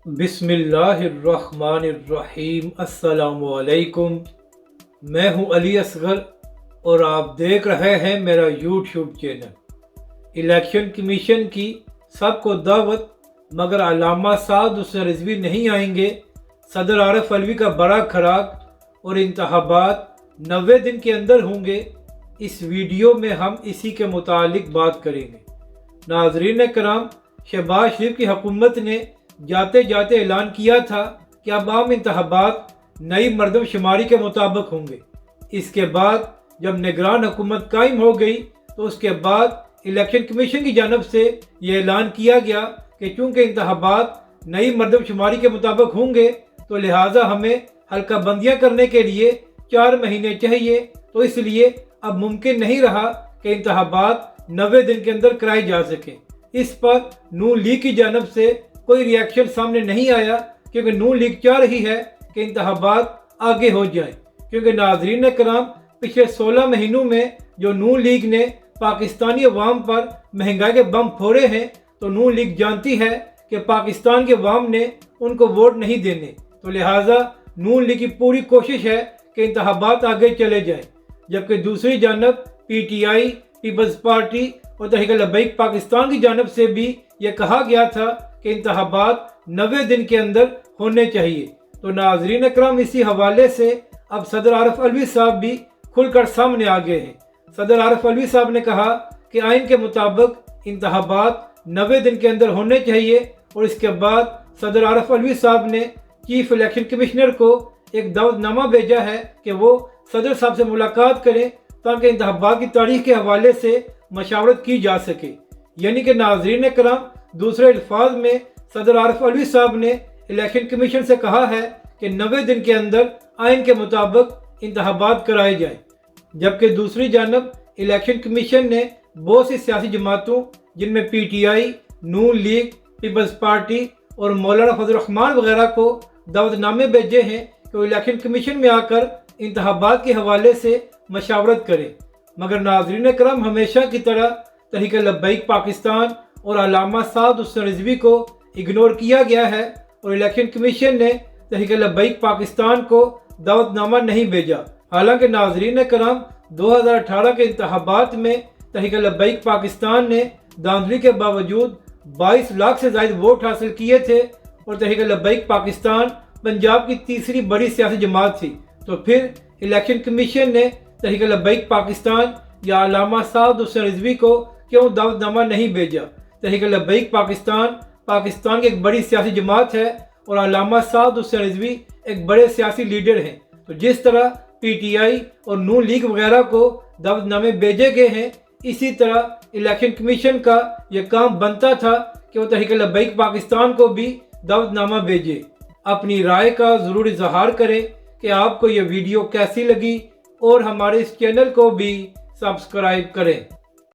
बिस्मिल्लाहिर्रहमानिर्रहीम। अस्सलामुअलैकुम। मैं हूं अली असगर और आप देख रहे हैं मेरा यूट्यूब चैनल। इलेक्शन कमीशन की सबको दावत, मगर अल्लामा साद हुसैन रिजवी नहीं आएंगे। सदर आरिफ अलवी का बड़ा खराक और इंतखाबात 90 दिन के अंदर होंगे। इस वीडियो में हम इसी के मुतालिक बात करेंगे। नाजरीन कराम, शहबाज शरीफ की हुकूमत ने जाते जाते ऐलान किया था कि अब आम इंतखाबात नई मरदमशुमारी के मुताबिक होंगे। इसके बाद जब निगरान हुकूमत कायम हो गई तो उसके बाद इलेक्शन कमीशन की जानब से ये ऐलान किया गया कि चूँकि इंतखाबात नई मरदमशुमारी के मुताबिक होंगे तो लिहाजा हमें हल्का बंदियाँ करने के लिए 4 महीने चाहिए। तो इसलिए अब मुमकिन नहीं रहा कि इंतखाबात 90 दिन के अंदर कराए जा सके। इस पर नून लीग की जानब से कोई रिएक्शन सामने नहीं आया, क्योंकि नून लीग चाह रही है कि इंतखाबात आगे हो जाए। क्योंकि नाजरीन कराम, पिछले 16 महीनों में जो नून लीग ने पाकिस्तानी अवाम पर महंगाई के बम फोड़े हैं, तो नून लीग जानती है कि पाकिस्तान के अवाम ने उनको वोट नहीं देने। तो लिहाजा नून लीग की पूरी कोशिश है कि इंतखाबात आगे चले जाएं। जबकि दूसरी जानब PTI, पीपल्स पार्टी और तहरीक लब्बैक पाकिस्तान की जानब से भी ये कहा गया था कि इंतखाबात 90 दिन के अंदर होने चाहिए। तो नाजरीन अकराम, इसी हवाले से अब सदर आरिफ अलवी साहब भी खुलकर सामने आ गए हैं। सदर आरिफ अलवी साहब ने कहा कि आइन के मुताबिक इंतखाबात 90 दिन के अंदर होने चाहिए। और इसके बाद सदर आरिफ अलवी साहब ने चीफ इलेक्शन कमिश्नर को एक दावतनामा भेजा है कि वो सदर साहब से मुलाकात करें ताकि इंतखाबात की तारीख के हवाले से मशावरत की जा सके। यानी कि नाजरीन कराम, दूसरे अल्फाज में सदर आरिफ अलवी साहब ने इलेक्शन कमीशन से कहा है कि 90 दिन के अंदर आइन के मुताबिक इंतखाबात कराए जाएं। जबकि दूसरी जानब इलेक्शन कमीशन ने बहुत सी सियासी जमातों, जिनमें PTI, नून लीग, पीपल्स पार्टी और मौलाना फजल रहमान वगैरह को दावतनामे भेजे हैं कि वो इलेक्शन कमीशन में आकर इंतखाबात के हवाले से मशावरत करें। मगर नाजरीन करम, हमेशा की तरह तहरीक लब्बैक पाकिस्तान और अल्लामा साद हुसैन रिजवी को इग्नोर किया गया है और इलेक्शन कमीशन ने तहरीक लब्बैक पाकिस्तान को दावतनामा नहीं भेजा। हालांकि नाजरीन कराम, 2018 के इंतखाबात में तहरीक लब्बैक पाकिस्तान ने धांधली के बावजूद 22 लाख से ज़ायद वोट हासिल किए थे और तहरीक लब्बैक पाकिस्तान पंजाब की तीसरी बड़ी सियासी जमात थी। तो फिर इलेक्शन कमीशन ने तहरीक लब्बैक पाकिस्तान या अल्लामा साद हुसैन रिजवी को क्यों दावतनामा नहीं भेजा? तहरीक लब्बैक पाकिस्तान की एक बड़ी सियासी जमात है और अल्लामा साद हुसैन रिजवी एक बड़े सियासी लीडर हैं। तो जिस तरह PTI और नून लीग वगैरह को दावतनामे भेजे गए हैं, इसी तरह इलेक्शन कमीशन का यह काम बनता था कि वो तहरीक लब्बैक पाकिस्तान को भी दावतनामा भेजे। अपनी राय का ज़रूर इजहार करें कि आपको यह वीडियो कैसी लगी और हमारे इस चैनल को भी सब्सक्राइब करें।